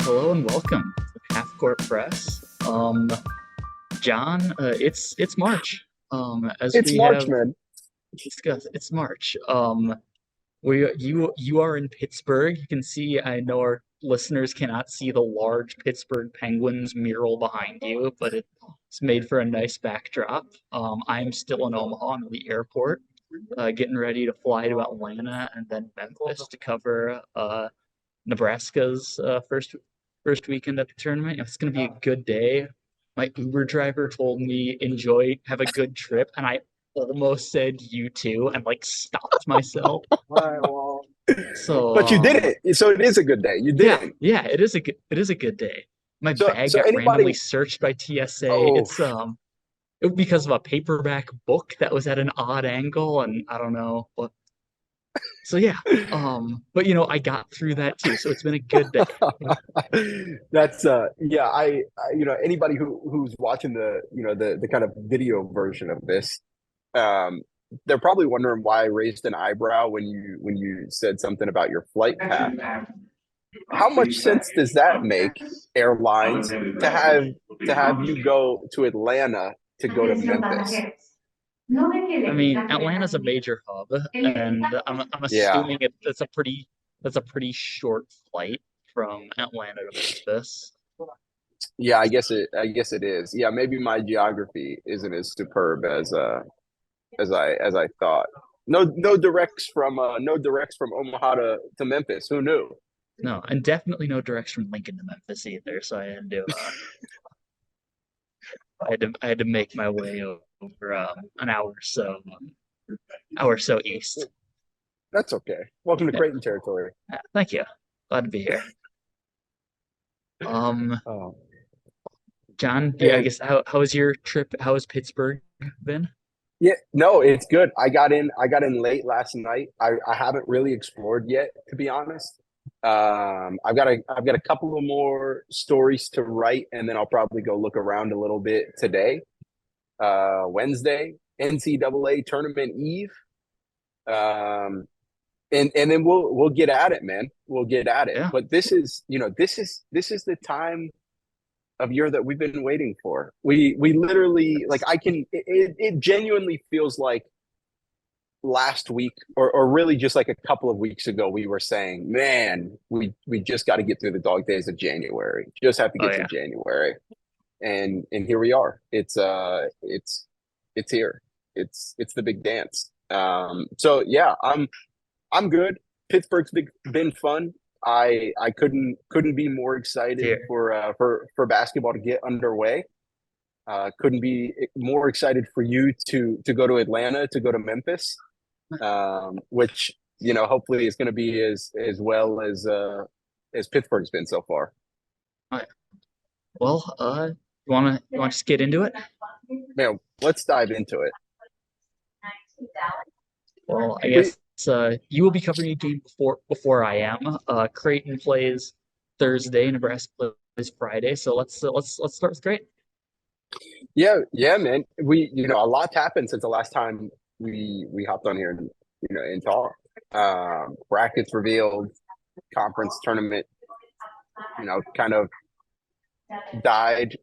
Hello and welcome to Half Court Press. John, it's March. As It's we March, have man. discussed, it's March. You are in Pittsburgh. You can see. I know our listeners cannot see the large Pittsburgh Penguins mural behind you, but it's made for a nice backdrop. I'm still in Omaha. I'm at the airport, getting ready to fly to Atlanta and then Memphis to cover Nebraska's first weekend at the tournament. It's going to be a good day. My Uber driver told me enjoy, have a good trip, and I almost said you too, and like stopped myself. So But you did it. So it is a good day. You yeah, did. yeah, it is a good day. My So bag so got randomly anybody searched by TSA. oh It was because of a paperback book that was at an odd angle, and I don't know. So yeah, but I got through that too, so it's been a good day. that's yeah, anybody who's watching the kind of video version of this, um they're probably wondering why I raised an eyebrow when you said something about your flight path. How much sense does that make, airlines, to have you go to Atlanta to go to Memphis? I mean, Atlanta's a major hub, and I'm Yeah. assuming that's a pretty short flight from Atlanta to Memphis. Yeah, I guess it is. Yeah, maybe my geography isn't as superb as I thought. No directs from Omaha to Memphis. Who knew? No, and definitely no directs from Lincoln to Memphis either. So I had to make my way over an hour or so east. That's okay. Welcome to Yeah, Creighton territory. thank you. Glad to be here. Um, Oh John, yeah, I man, guess how was your trip? How has Pittsburgh been? yeah, no, it's good. I got in late last night. I haven't really explored yet, to be honest. I've got a couple of more stories to write, and then I'll probably go look around a little bit today. Wednesday, NCAA tournament eve. Um, and then we'll get at it, man. We'll get at it. Yeah, But this is the time of year that we've been waiting for. We literally, like, it genuinely feels like last week, or really just like a couple of weeks ago, we were saying, man, we just got to get through the dog days of January. Just have to oh get through yeah, January. And here we are. It's here. It's the big dance. So yeah, I'm good. Pittsburgh's been fun. I couldn't be more excited here. for basketball to get underway. Couldn't be more excited for you to go to Atlanta, to go to Memphis, which hopefully is going to be as well as Pittsburgh's been so far. All right. Well, you want to just get into it? Man, let's dive into it. Well, I We guess you will be covering a game before I am. Creighton plays Thursday, Nebraska plays Friday. So let's start with Creighton. Yeah, man. A lot's happened since the last time we hopped on here and talked. Brackets revealed, conference tournament, kind of died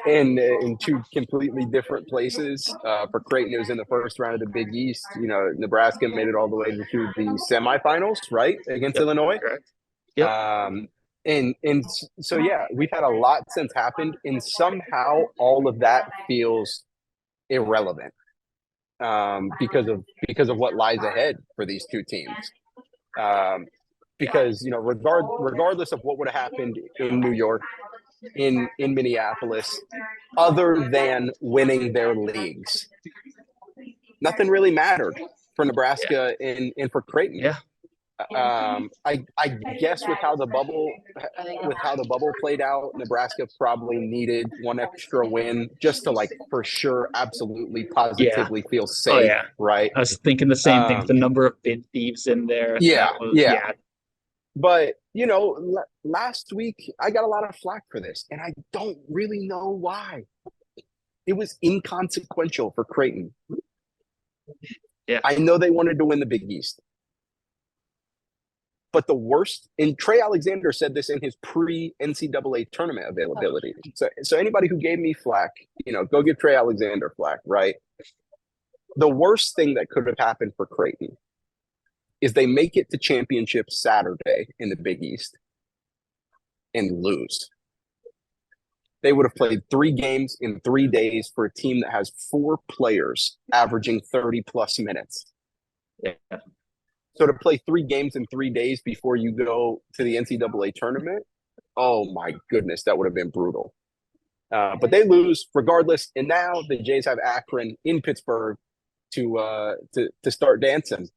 in two completely different places. For Creighton, it was in the first round of the Big East. Nebraska made it all the way to the semifinals, right, against Yep, Illinois. correct. Yep. And so yeah, we've had a lot since happened, and somehow all of that feels irrelevant, because of what lies ahead for these two teams. Um, because regardless of what would have happened in New York, in Minneapolis, other than winning their leagues, nothing really mattered for Yeah. Nebraska and for Creighton. Yeah. I guess with how the bubble played out, Nebraska probably needed one extra win just to, like, for sure, absolutely, Yeah. positively feel Oh safe, yeah. right? I was thinking the same thing. With Um, the number of bid thieves in there, yeah, that was yeah. yeah. But last week I got a lot of flack for this, and I don't really know why. It was inconsequential for Creighton. Yeah. I know they wanted to win the Big East. But the worst, and Trey Alexander said this in his pre-NCAA tournament availability. So anybody who gave me flack, go give Trey Alexander flack, right? The worst thing that could have happened for Creighton is they make it to championship Saturday in the Big East and lose. They would have played 3 games in 3 days for a team that has 4 players averaging 30-plus minutes. Yeah. So to play 3 games in 3 days before you go to the NCAA tournament, oh my goodness, that would have been brutal. But they lose regardless, and now the Jays have Akron in Pittsburgh to start dancing.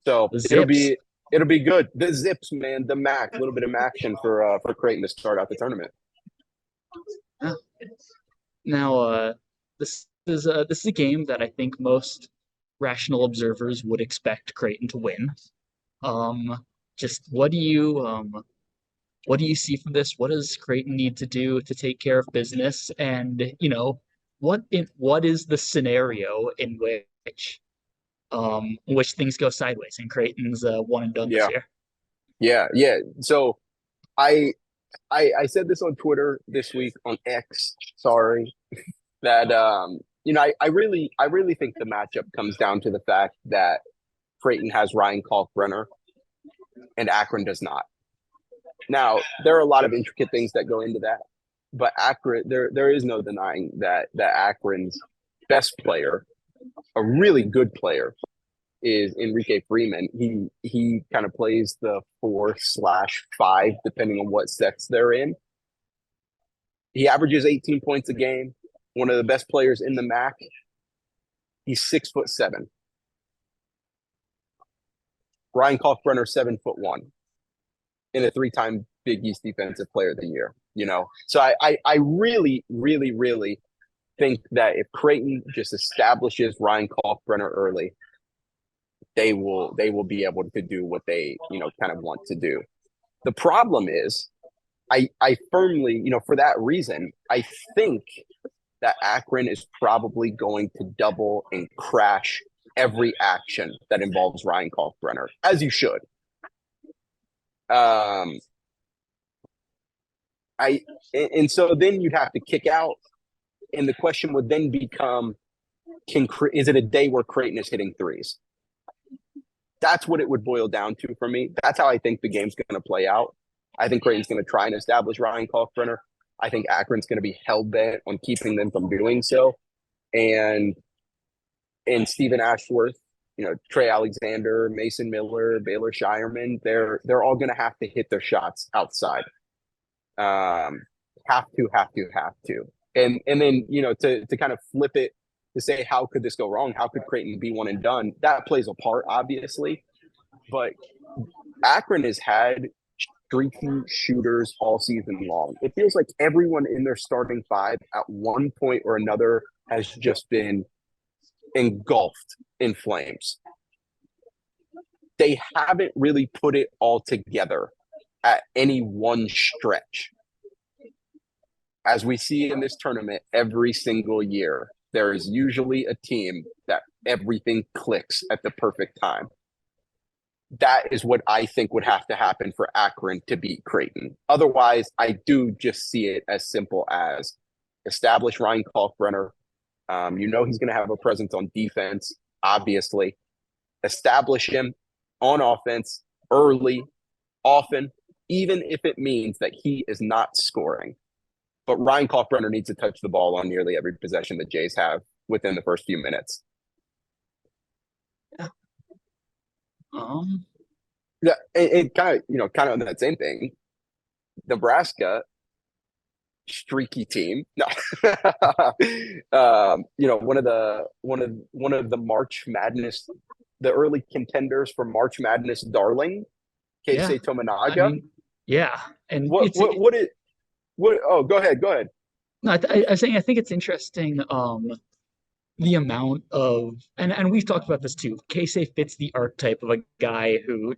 So it'll be good. The Zips, man, the MAC, a little bit of action for Creighton to start out the tournament. Now, this is a game that I think most rational observers would expect Creighton to win. Just what do you see from this? What does Creighton need to do to take care of business? And what is the scenario in which things go sideways and Creighton's one and done this Yeah. year? So I said this on Twitter this week, on X, sorry, that I really think the matchup comes down to the fact that Creighton has Ryan Kalkbrenner and Akron does not. Now, there are a lot of intricate things that go into that, but Akron, there is no denying that Akron's best player, a really good player, is Enrique Freeman. He kind of plays the 4/5, depending on what sets they're in. He averages 18 points a game. One of the best players in the MAC. He's 6'7". Ryan Kalkbrenner, 7'1", and a 3-time Big East Defensive Player of the Year. So I really, really, really think that if Creighton just establishes Ryan Kalkbrenner early, they will be able to do what they kind of want to do. The problem is, I firmly, for that reason, I think that Akron is probably going to double and crash every action that involves Ryan Kalkbrenner, as you should. And so then you'd have to kick out, and the question would then become, is it a day where Creighton is hitting threes? That's what it would boil down to for me. That's how I think the game's going to play out. I think Creighton's going to try and establish Ryan Kalkbrenner. I think Akron's going to be hell-bent on keeping them from doing so. And Stephen Ashworth, Trey Alexander, Mason Miller, Baylor Shireman, they're all going to have to hit their shots outside. Have to. And then, to kind of flip it, to say, how could this go wrong? How could Creighton be one and done? That plays a part, obviously. But Akron has had streaky shooters all season long. It feels like everyone in their starting 5 at one point or another has just been engulfed in flames. They haven't really put it all together at any one stretch. As we see in this tournament every single year, there is usually a team that everything clicks at the perfect time. That is what I think would have to happen for Akron to beat Creighton. Otherwise, I do just see it as simple as establish Ryan Kalkbrenner. He's going to have a presence on defense, obviously. Establish him on offense early, often, even if it means that he is not scoring. But Ryan Kalkbrenner needs to touch the ball on nearly every possession the Jays have within the first few minutes. Yeah, and kind of on that same thing, Nebraska, streaky team. No, one of the March Madness, the early contenders for March Madness, darling, Keisei Tominaga. And what? Oh, go ahead. No, I was saying I think it's interesting. The amount of and we've talked about this too. Keisei fits the archetype of a guy who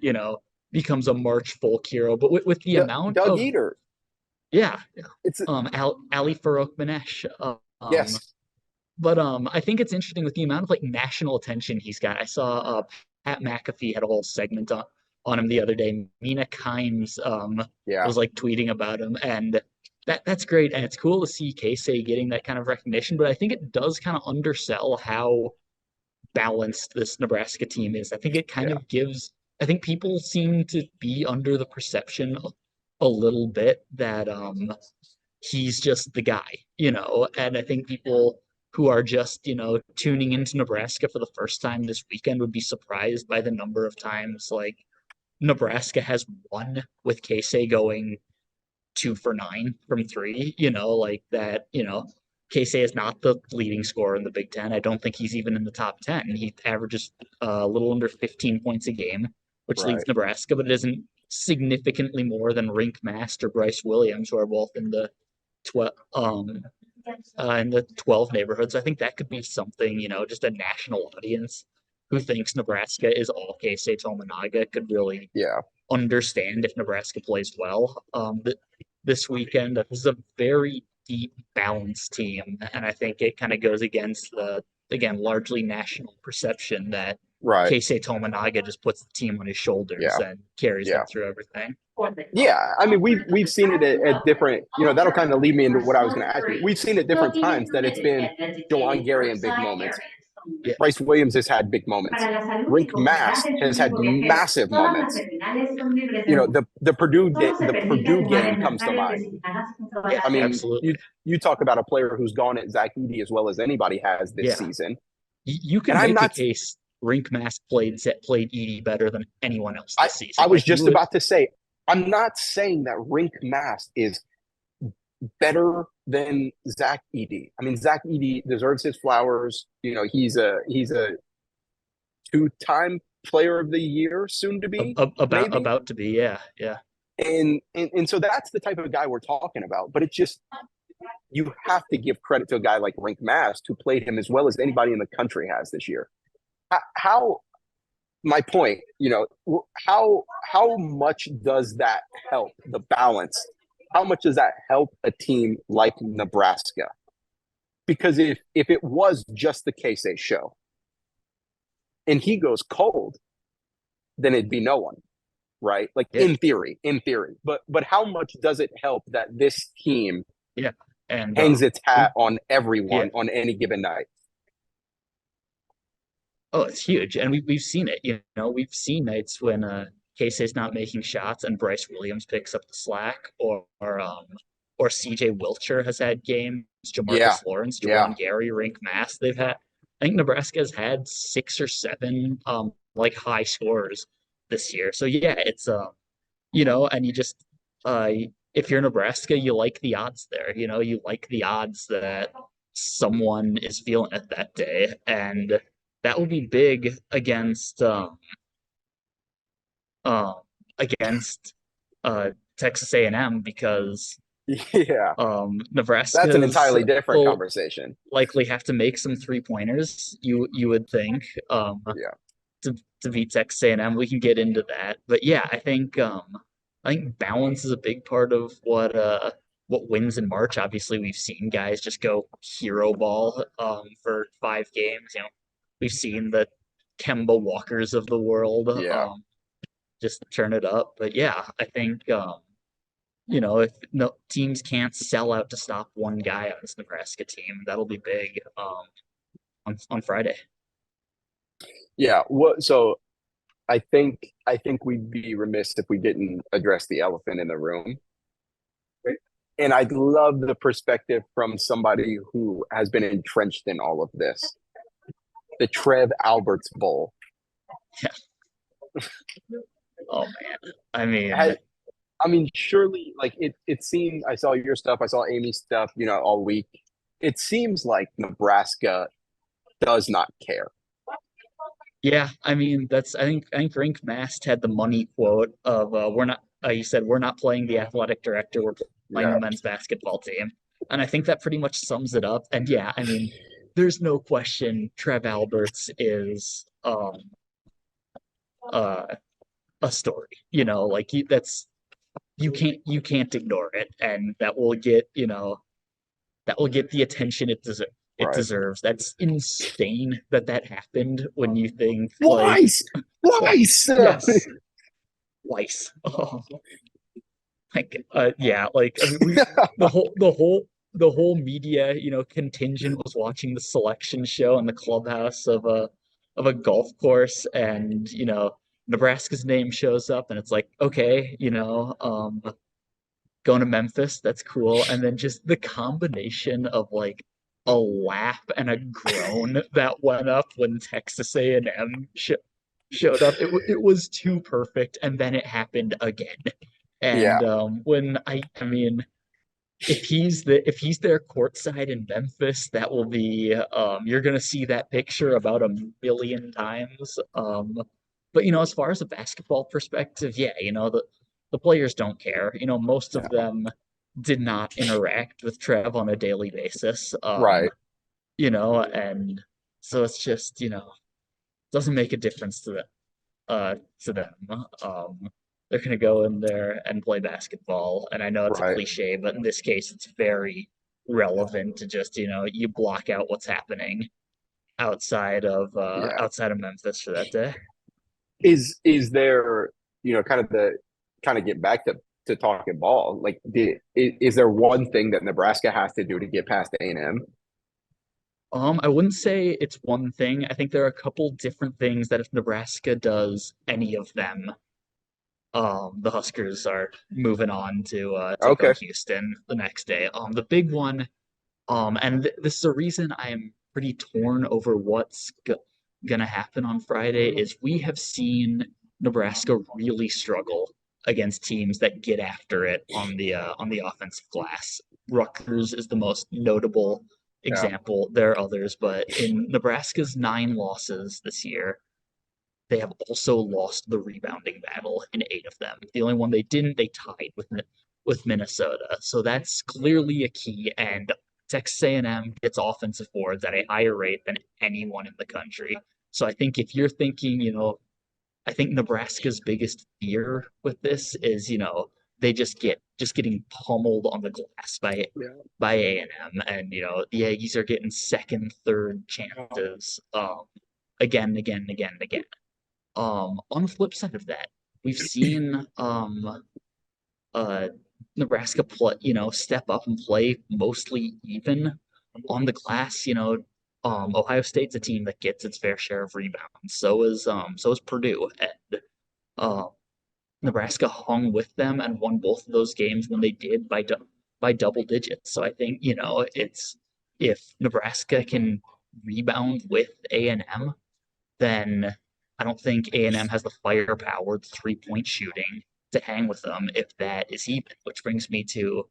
becomes a March folk hero, but with the amount Doug of Eater. It's Ali Farouk-Manesh. Yes, but I think it's interesting with the amount of national attention he's got. I saw Pat McAfee had a whole segment on him the other day. Mina Kimes Yeah, was like tweeting about him, and that's great, and it's cool to see Keisei getting that kind of recognition. But I think it does kind of undersell how balanced this Nebraska team is. I think it kind yeah, of gives. I think people seem to be under the perception a little bit that he's just the guy, and I think people who are just, tuning into Nebraska for the first time this weekend would be surprised by the number of times like Nebraska has won with Keisei going 2 for 9 from three, like that, Keisei is not the leading scorer in the Big Ten. I don't think he's even in the top 10. He averages a little under 15 points a game, which leads right. Nebraska, but it isn't significantly more than Rink Mast or Bryce Williams, who are both in the 12 12 neighborhoods. I think that could be something, just a national audience who thinks Nebraska is all Keisei Tominaga could really Yeah, understand if Nebraska plays well. This weekend, this is a very deep, balanced team, and I think it kind of goes against the, again, largely national perception that right. Keisei Tominaga just puts the team on his shoulders Yeah, and carries them yeah. through everything. Yeah, I mean we've seen it at different, that'll kind of lead me into what I was going to ask you. We've seen it different times that it's been Jawan Gary in big moments. Yeah, Bryce Williams has had big moments. Rink Mast has had massive moments. The Purdue game comes to mind. yeah, I mean, you absolutely. you talk about a player who's gone at Zach Edey as well as anybody has this Yeah, season. you And can make a case Rink Mast played Edie better than anyone else I this season. I was Like you just would, about to say, I'm not saying that Rink Mast is better than Zach Edey. I mean, Zach Edey deserves his flowers. He's a two-time player of the year, soon to be, maybe. about to be, yeah, yeah, And so that's the type of guy we're talking about. But it's just, you have to give credit to a guy like Rink Mast who played him as well as anybody in the country has this year. How my point, how much does that help the balance? How much does that help a team like Nebraska? Because if it was just the Keisei show and he goes cold, then it'd be no one, right? Like yeah, in theory. But how much does it help that this team yeah. And hangs its we, hat on yeah, everyone on any given night? oh, it's huge, and we've seen it. We've seen nights when Casey's not making shots and Bryce Williams picks up the slack, or CJ Wilcher has had games. Yeah, Jamarcus Lawrence, yeah, Jawan Gary, Rink Mass. They've had. I think Nebraska has had 6 or 7 like high scores this year. So yeah, it's and you just uh if you're Nebraska, you like the odds there. You like the odds that someone is feeling it that day, and that will be big um against Texas A&M because yeah. That's an Nebraska's entirely different will conversation. likely have to make some 3-pointers. You would think Yeah, to beat Texas A&M. We can get into that, but yeah, I think balance is a big part of what wins in March. Obviously, we've seen guys just go hero ball for 5 games. We've seen the Kemba Walkers of the world yeah. just turn it up. But yeah, I think if no teams can't sell out to stop one guy on this Nebraska team, that'll be big on Friday. Yeah. So I think we'd be remiss if we didn't address the elephant in the room. And I'd love the perspective from somebody who has been entrenched in all of this. The Trev Alberts Bowl. Yeah. Oh man. I mean, I mean, surely, like it seemed. I saw your stuff. I saw Amy's stuff. All week. It seems like Nebraska does not care. yeah, I mean I think Rink Mast had the money quote of we're not he said we're not playing the athletic director, we're playing Yeah. the men's basketball team. And I think that pretty much sums it up. And yeah, I mean, there's no question Trev Alberts is uh a story. Like that's you can't ignore it, and that will get the attention it Right. deserves. That's insane that happened when you think like Why? Why, sir? yes. twice. Oh, like yeah, like I mean we the whole media, contingent was watching the selection show in the clubhouse of a golf course, and Nebraska's name shows up and it's like, okay, going to Memphis, that's cool. And then just the combination of like a laugh and a groan that went up when Texas A&M showed up. It was too perfect, and then it happened again. Yeah, And when I mean, if he's there courtside in Memphis, that will be you're gonna see that picture about 1 million times. But as far as a basketball perspective, yeah, the players don't care. Most of no, them did not interact with Trev on a daily basis. right, And so it's just, doesn't make a difference to them. They're going to go in there and play basketball. And I know it's a right. cliche, but in this case, it's very relevant to just, you block out what's happening Yeah. outside of Memphis for that day. Is there, kind of get back to talking ball, like is there one thing that Nebraska has to do to get past A&M? I wouldn't say it's one thing. I think there are a couple different things that if Nebraska does any of them, the Huskers are moving on to take on Okay. Houston the next day. The big one, and this is a reason I am pretty torn over what's gonna happen on Friday, is we have seen Nebraska really struggle against teams that get after it on the offensive glass. Rutgers is the most notable Yeah. example. There are others, but in Nebraska's 9 losses this year, they have also lost the rebounding battle in 8 of them. The only one they didn't, they tied with Minnesota. So that's clearly a key. And Texas A&M gets offensive boards at a higher rate than anyone in the country. So I think if you're thinking, I think Nebraska's biggest fear with this is, they just getting pummeled on the glass Yeah. by A&M, and the Aggies are getting second, third chances, again, again, again, again. On the flip side of that, we've seen uh Nebraska play, step up and play mostly even on the glass. Ohio State's a team that gets its fair share of rebounds. So is Purdue, and uh, Nebraska hung with them and won both of those games when they did by double digits. So I think it's if Nebraska can rebound with A&M, then I don't think A&M has the firepower, the 3-point shooting to hang with them if that is even. Which brings me to,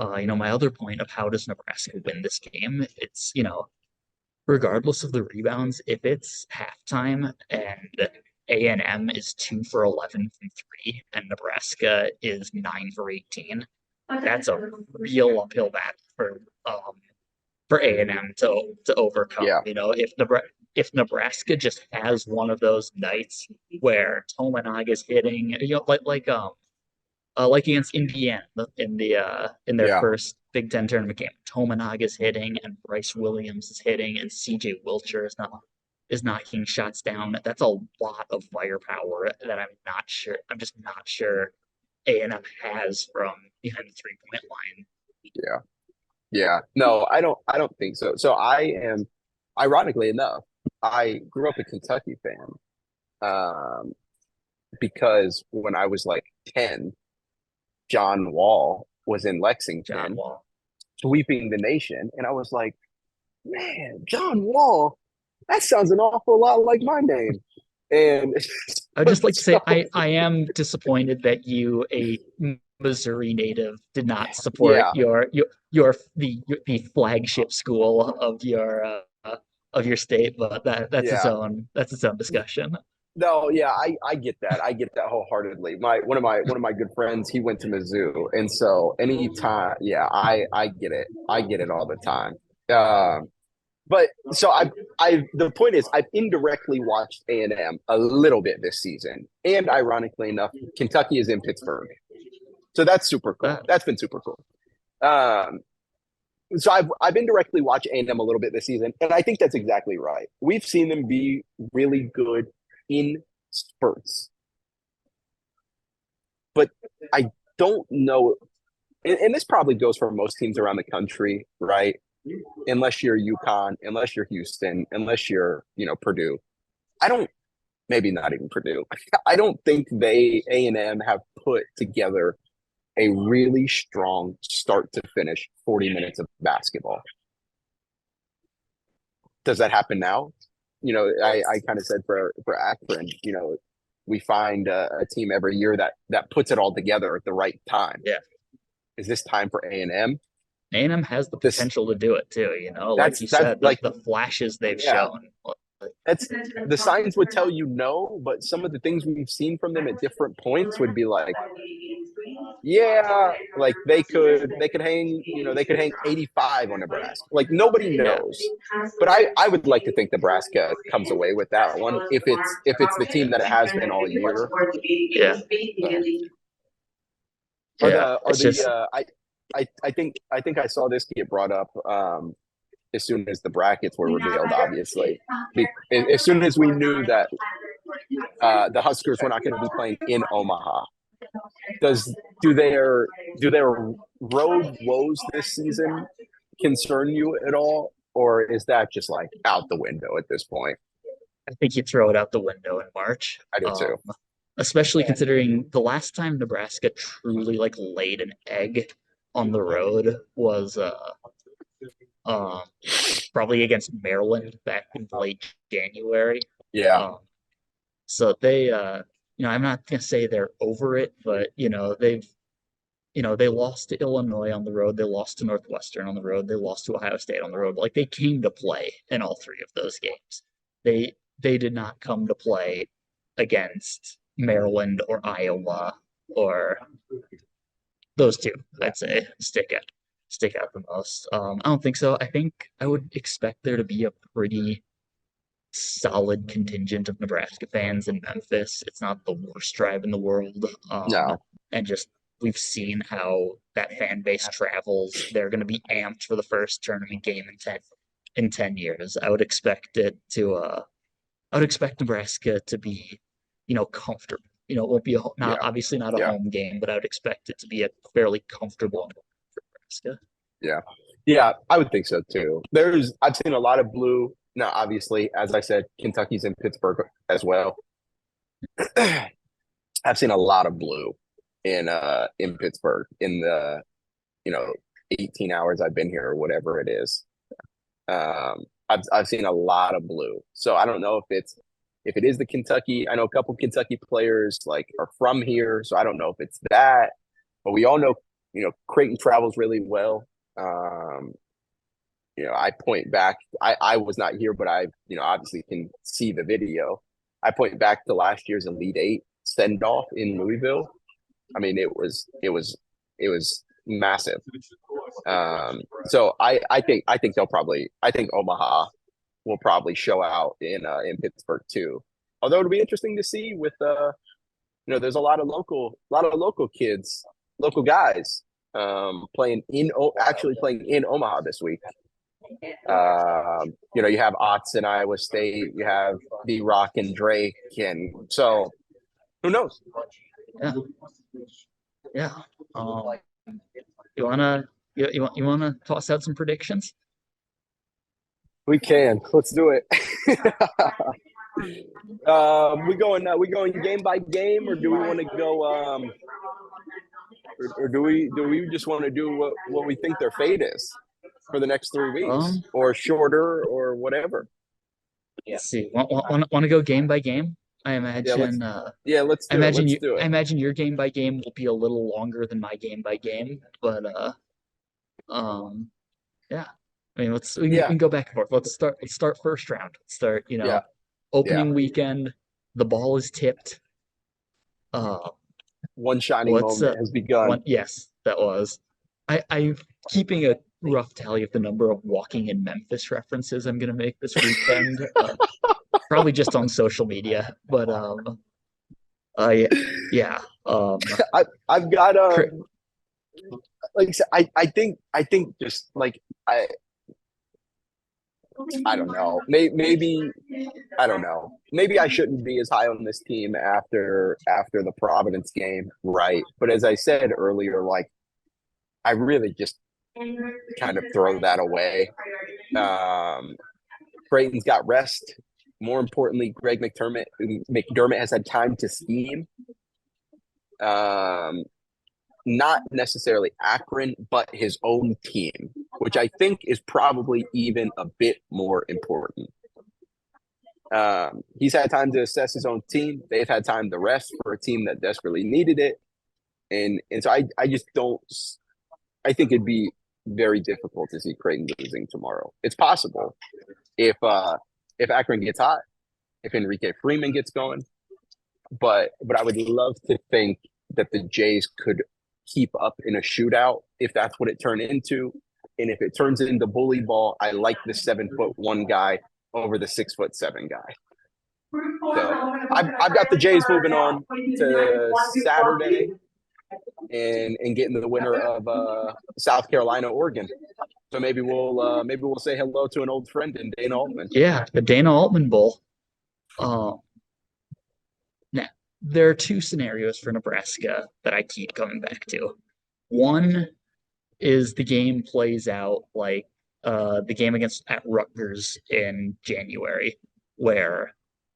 my other point of how does Nebraska win this game? It's, regardless of the rebounds, if it's halftime and A&M is 2 for 11 from three and Nebraska is 9 for 18, that's a real uphill battle for A&M to overcome. Yeah. If Nebraska just has one of those nights where Tominaga's hitting, like against Indiana in their Yeah. first Big Ten tournament game, Tominaga's hitting and Bryce Williams is hitting and C.J. Wilcher is knocking shots down. That's a lot of firepower that I'm just not sure A&M has from behind the 3-point line. Yeah. Yeah. No, I don't think so. So I am, ironically enough, I grew up a Kentucky fan. Um, because when I was like 10, John Wall was in John Lexington Wall. sweeping the nation. And I was like, man, John Wall, that sounds an awful lot like my name. And I'd just like to say so, I am disappointed that you, a Missouri native, did not support yeah, the flagship school of your state, but yeah. that's its own discussion. No, yeah, I get that. I get that wholeheartedly. One of my good friends, he went to Mizzou, and so anytime, yeah, I get it. I get it all the time. But so I the point is I've indirectly watched A&M a little bit this season, and ironically enough, Kentucky is in Pittsburgh, so that's super cool. That That's been super cool. Um, so I've indirectly watched A&M a little bit this season, and I think that's exactly right. We've seen them be really good in spurts. but I don't know. And this probably goes for most teams around the country, right? Unless you're UConn, unless you're Houston, unless you're, Purdue. Maybe not even Purdue. I don't think A&M have put together a really strong start to finish 40 minutes of basketball. Does that happen now? I kind of said for Akron, we find a team every year that puts it all together at the right time. Yeah. Is this time for A&M? A&M has the potential to do it too, like you said, like the flashes they've shown. That's the signs would tell you no, but some of the things we've seen from them at different points would be like, yeah, like they could hang, they could hang 85 on Nebraska. Like nobody knows. But I would like to think Nebraska comes away with that one if it's the team that it has been all year. Yeah. I think I saw this get brought up as soon as the brackets were revealed, obviously. As soon as we knew that the Huskers were not going to be playing in Omaha. Do their road woes this season concern you at all? Or is that just like out the window at this point? I think you throw it out the window in March. I do too. Especially considering the last time Nebraska truly laid an egg on the road was probably against Maryland back in late January. Yeah. So they I'm not gonna say they're over it, but they've they lost to Illinois on the road, they lost to Northwestern on the road, they lost to Ohio State on the road. Like they came to play in all three of those games. They did not come to play against Maryland or Iowa or those two. I'd say stick out the most. I don't think so. I think I would expect there to be a pretty solid contingent of Nebraska fans in Memphis. It's not the worst drive in the world. No. And just we've seen how that fan base travels. They're going to be amped for the first tournament game in 10 years. I would expect Nebraska to be, comfortable. It won't be obviously not a home game, but I would expect it to be a fairly comfortable one for Nebraska. Yeah. Yeah, I would think so too. I've seen a lot of blue. Now, obviously, as I said, Kentucky's in Pittsburgh as well. I've seen a lot of blue in Pittsburgh in the 18 hours I've been here or whatever it is. I've seen a lot of blue. So I don't know if it is the Kentucky. I know a couple Kentucky players are from here, so I don't know if it's that. But we all know Creighton travels really well. I point back. I was not here, but I obviously can see the video. I point back to last year's Elite Eight send off in Louisville. I mean, it was massive. So I think Omaha will probably show out in Pittsburgh too. Although it'll be interesting to see with there's a lot of local kids, local guys playing in Omaha this week. You have Otts in Iowa State, you have B-Rock and Drake, and so who knows? Yeah. You wanna toss out some predictions? We can. Let's do it. We going game by game, or do we want to go? Or do we just want to do what we think their fate is for the next 3 weeks, or shorter, or whatever? Let's see. Want to go game by game? I imagine. Let's do it. I imagine your game by game will be a little longer than my game by game, but yeah. I mean, we can go back and forth. Let's start first round. Let's start. Opening weekend. The ball is tipped. One shining moment has begun. Yes, that was. I'm keeping a rough tally of the number of walking in Memphis references I'm going to make this weekend. Probably just on social media, but yeah. I've got like I said, I think just I don't know. Maybe I don't know. Maybe I shouldn't be as high on this team after the Providence game, right? But as I said earlier, like I really just kind of throw that away. Creighton's got rest. More importantly, Greg McDermott has had time to scheme. Not necessarily Akron, but his own team, which I think is probably even a bit more important. He's had time to assess his own team. They've had time to rest for a team that desperately needed it. And so I just don't – I think it'd be very difficult to see Creighton losing tomorrow. It's possible if Akron gets hot, if Enrique Freeman gets going. But I would love to think that the Jays could keep up in a shootout if that's what it turned into. And if it turns into bully ball, I like the 7'1" guy over the 6'7" guy. So I've got the Jays moving on to Saturday and getting the winner of South Carolina, Oregon. So maybe we'll say hello to an old friend in Dana Altman. Yeah, the Dana Altman Bowl. Now, there are two scenarios for Nebraska that I keep coming back to. One is the game plays out like the game at Rutgers in January, where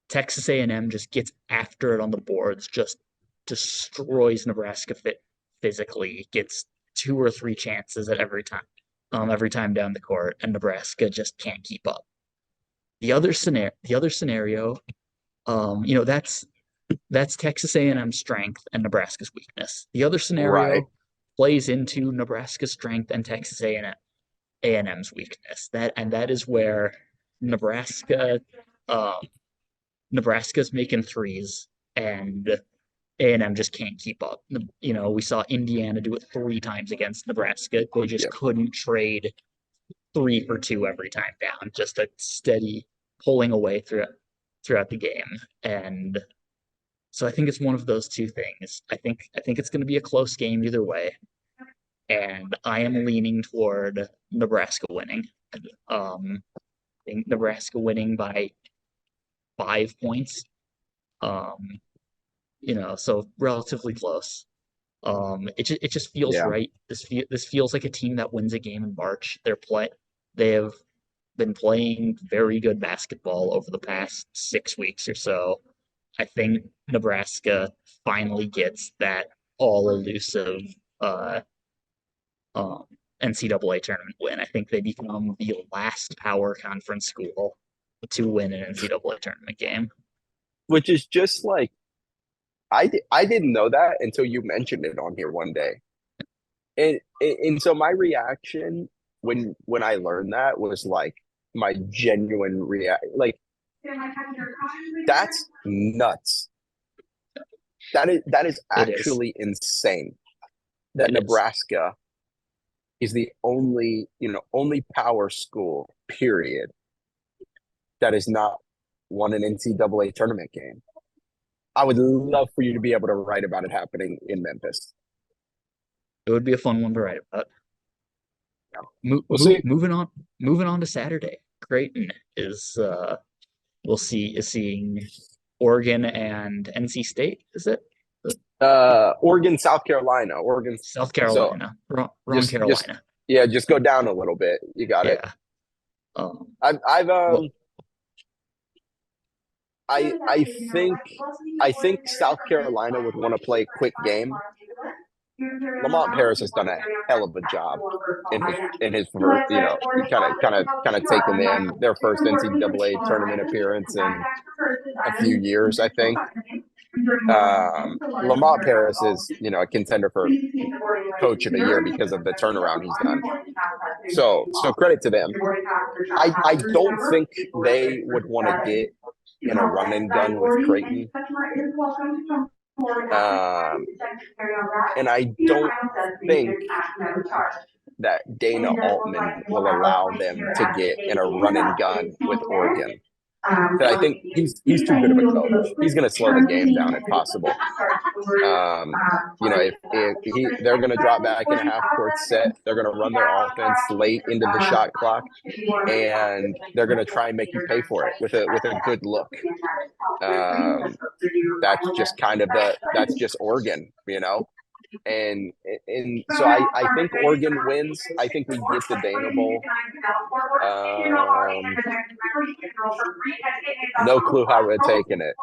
Texas A&M just gets after it on the boards, just destroys Nebraska physically, gets 2 or 3 chances at every time down the court, and Nebraska just can't keep up. The other scenario, that's Texas A&M's strength and Nebraska's weakness. The other scenario plays into Nebraska's strength and Texas A&M's weakness. That is where Nebraska's making threes and A&M just can't keep up. We saw Indiana do it 3 times against Nebraska. They just couldn't trade 3 for 2 every time down. Just a steady pulling away throughout the game. And so I think it's one of those two things. I think it's going to be a close game either way. And I am leaning toward Nebraska winning. I think Nebraska winning by 5 points. So relatively close. It just feels right. This feels like a team that wins a game in March. They have been playing very good basketball over the past 6 weeks or so. I think Nebraska finally gets that all-elusive NCAA tournament win. I think they become the last power conference school to win an NCAA tournament game. Which is just like, I didn't know that until you mentioned it on here one day. And so my reaction when I learned that was like my genuine reaction. Like, that's nuts. That is actually insane that Nebraska is the only power school, period, that has not won an NCAA tournament game. I would love for you to be able to write about it happening in Memphis. It would be a fun one to write about. Yeah. We'll see. Moving on to Saturday. Creighton is seeing Oregon and NC State. Is it? Oregon, South Carolina. South Carolina. So wrong Carolina. Just go down a little bit. You got it. I think South Carolina would want to play a quick game. Lamont Paris has done a hell of a job in his first, kind of taking them their first NCAA tournament appearance in a few years, I think. Lamont Paris is, a contender for coach of the year because of the turnaround he's done. So credit to them. I don't think they would want to get in a run and gun with Creighton. And I don't think that Dana Altman will allow them to get in a run and gun with Oregon. But I think he's too good of a coach. He's going to slow the game down if possible. If they're going to drop back in a half court set, they're going to run their offense late into the shot clock, and they're going to try and make you pay for it with a good look. That's just Oregon, And so I think Oregon wins. I think we get the Dana Bowl. No clue how we're taking it.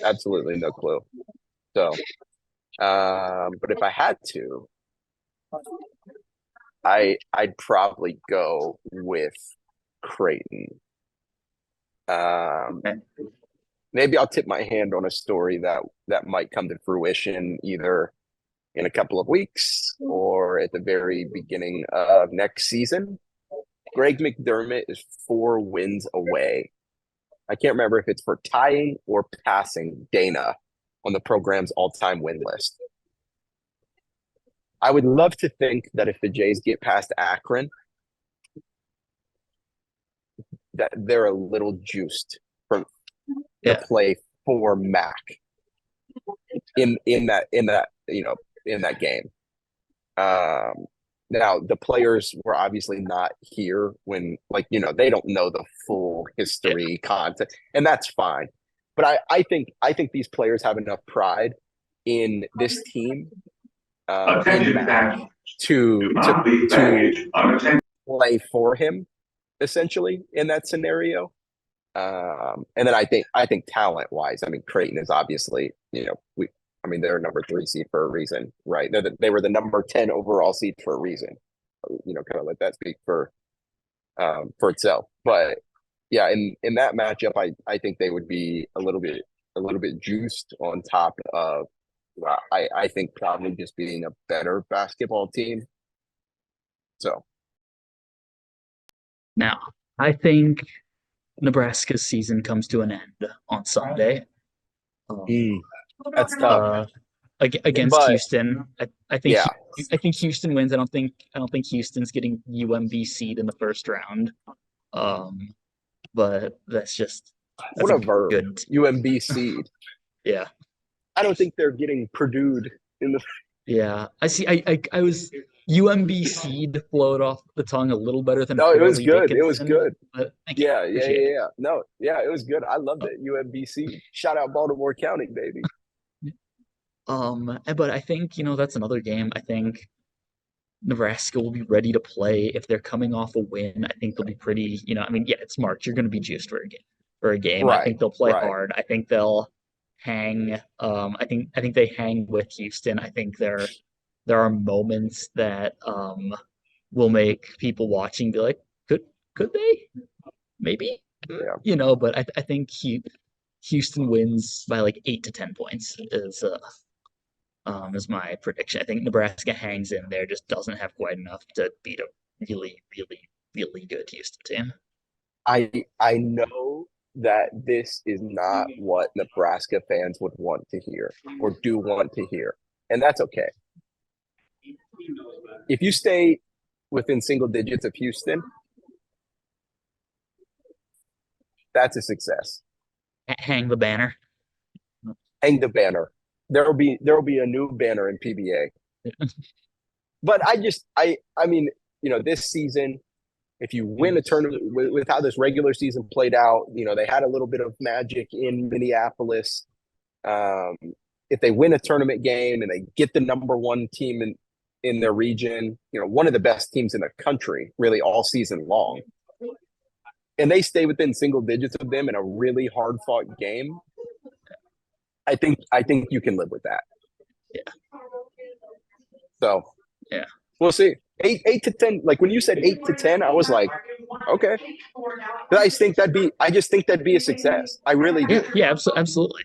Absolutely no clue. So, but if I had to, I'd probably go with Creighton. Maybe I'll tip my hand on a story that might come to fruition either in a couple of weeks or at the very beginning of next season. Greg McDermott is 4 wins away. I can't remember if it's for tying or passing Dana on the program's all-time win list. I would love to think that if the Jays get past Akron, that they're a little juiced from the play for Mac in that game. Now the players were obviously not here when, they don't know the full history content, and that's fine. But I think these players have enough pride in this team to play for him, essentially, in that scenario. And then I think talent wise, Creighton is obviously, they're number 3 seed for a reason, right? They were the number 10 overall seed for a reason. Kind of let that speak for itself. But yeah, in that matchup, I think they would be a little bit juiced on top of, I think probably just being a better basketball team. So now I think Nebraska's season comes to an end on Sunday. That's tough. Against Houston. I think Houston wins. I don't think Houston's getting UMBC'd in the first round. But that's what a verb. Good UMBC'd. Yeah. I don't think they're getting Purdue'd in the. Yeah, I see. I was UMBC'd flowed off the tongue a little better than. No, it was good. It was good. Yeah. No, yeah, it was good. I loved it. UMBC. Shout out Baltimore County, baby. But I think that's another game. I think Nebraska will be ready to play if they're coming off a win. I think they'll be pretty. It's March. You're going to be juiced for a game. Right, I think they'll play hard. I think they'll hang. I think they hang with Houston. I think there are moments that will make people watching be like, could they? Maybe. Yeah. But I think Houston wins by 8 to 10 points is my prediction. I think Nebraska hangs in there, just doesn't have quite enough to beat a really, really, really good Houston team. I know that this is not what Nebraska fans would want to hear or do want to hear, and that's okay. If you stay within single digits of Houston, that's a success. Hang the banner. Hang the banner. There will be a new banner in PBA. But this season, if you win a tournament with how this regular season played out, they had a little bit of magic in Minneapolis. If they win a tournament game and they get the number 1 team in their region, one of the best teams in the country, really all season long, and they stay within single digits of them in a really hard fought game, I think you can live with that. Yeah. So yeah, we'll see. 8 to 10. Like when you said 8 to 10, I was like, okay. But I just think that'd be a success. I really do. Yeah, absolutely.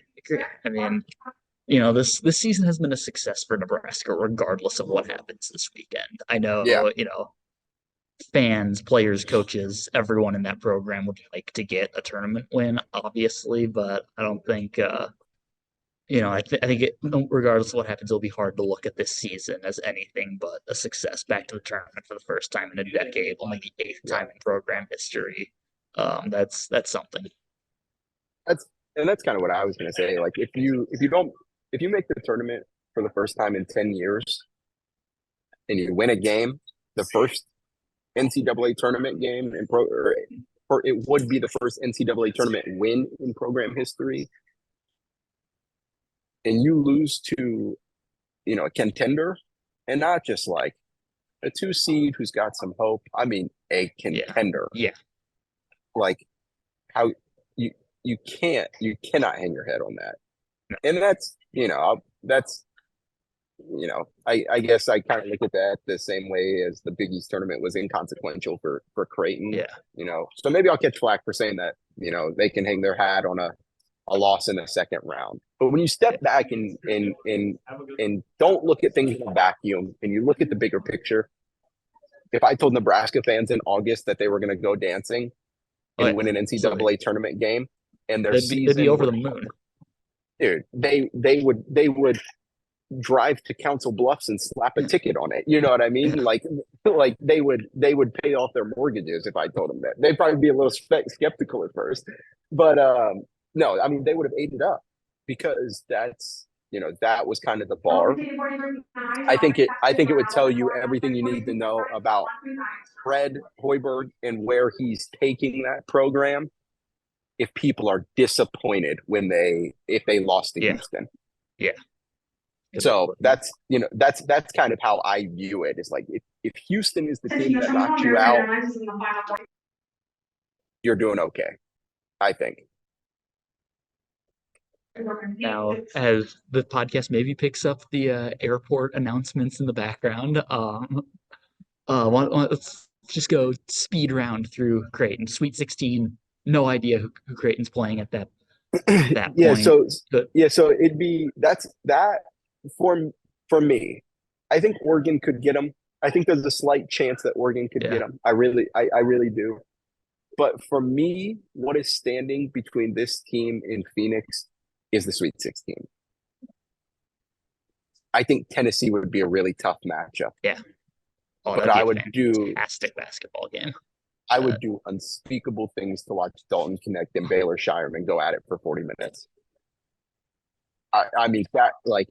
This season has been a success for Nebraska, regardless of what happens this weekend. I know, fans, players, coaches, everyone in that program would like to get a tournament win, obviously, but I don't think. I think regardless of what happens, it'll be hard to look at this season as anything but a success. Back to the tournament for the first time in a decade, only the 8th time in program history. That's something. That's kind of what I was going to say. Like if you make the tournament for the first time in 10 years and you win a game, the first NCAA tournament game or it would be the first NCAA tournament win in program history, and you lose to, a contender, and not just like a 2 seed who's got some hope. I mean, a contender. Yeah. Like how you cannot hang your head on that. No. And I guess I kind of look at that the same way as the Big East tournament was inconsequential for Creighton. Yeah. So maybe I'll catch flack for saying that, they can hang their hat on a loss in the second round. But when you step back and don't look at things in a vacuum and you look at the bigger picture, if I told Nebraska fans in August that they were going to go dancing and win an NCAA tournament game and their season, they'd be over the moon. Dude, they would drive to Council Bluffs and slap a ticket on it. You know what I mean? Like they would pay off their mortgages if I told them that. They'd probably be a little skeptical at first, but no, I mean they would have ate it up because that's that was kind of the bar. I think it would tell you everything you need to know about Fred Hoiberg and where he's taking that program. If people are disappointed if they lost to Houston. Yeah. So that's kind of how I view it. It's like if Houston is the team that knocked you out, you're doing okay, I think. Now, as the podcast maybe picks up the airport announcements in the background, let's just go speed round through Creighton. Sweet 16, no idea who Creighton's playing at that point. So it'd be that for me. I think Oregon could get them. I think there's a slight chance that Oregon could get them. I really do. But for me, what is standing between this team and Phoenix is the Sweet 16. I think Tennessee would be a really tough matchup. Yeah. But I would do fantastic basketball game. I would do unspeakable things to watch Dalton Connect and Baylor Shireman go at it for 40 minutes. I mean, that, like,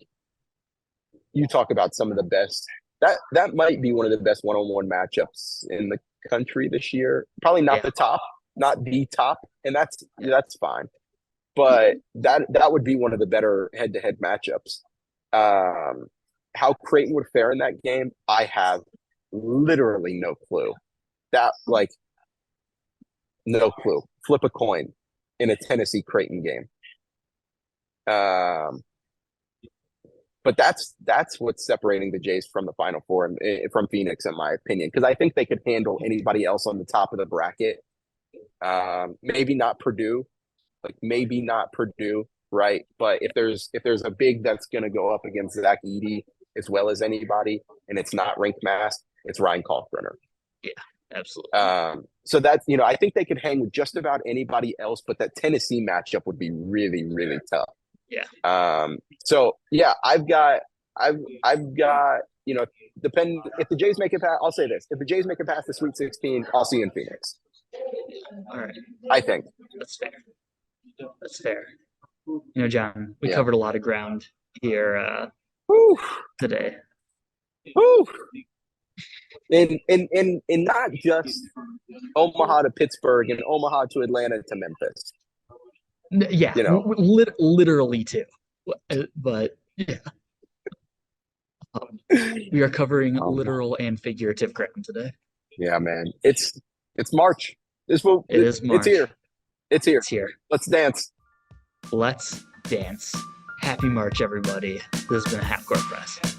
you talk about some of the best. That might be one of the best one-on-one matchups in the country this year. Probably not the top, and that's fine. But that would be one of the better head-to-head matchups. How Creighton would fare in that game, I have literally no clue. No clue. Flip a coin in a Tennessee Creighton game. But that's what's separating the Jays from the Final Four and from Phoenix, in my opinion, because I think they could handle anybody else on the top of the bracket. Maybe not Purdue, right? But if there's a big that's going to go up against Zach Edey as well as anybody, and it's not Rink Mask, it's Ryan Kalkbrenner. Yeah, absolutely. So that's I think they could hang with just about anybody else, but that Tennessee matchup would be really, really tough. Yeah. So yeah, I've got depend if the Jays make it past. I'll say this: if the Jays make it past the Sweet 16, I'll see you in Phoenix. All right. I think that's fair. Jon, we covered a lot of ground here today. Woo. And not just Omaha to Pittsburgh and Omaha to Atlanta to Memphis. Yeah, literally too. But yeah, we are covering literal and figurative ground today. Yeah, man, it's March. It is March. It's here. Let's dance. Happy March, everybody. This has been a Half Court Press.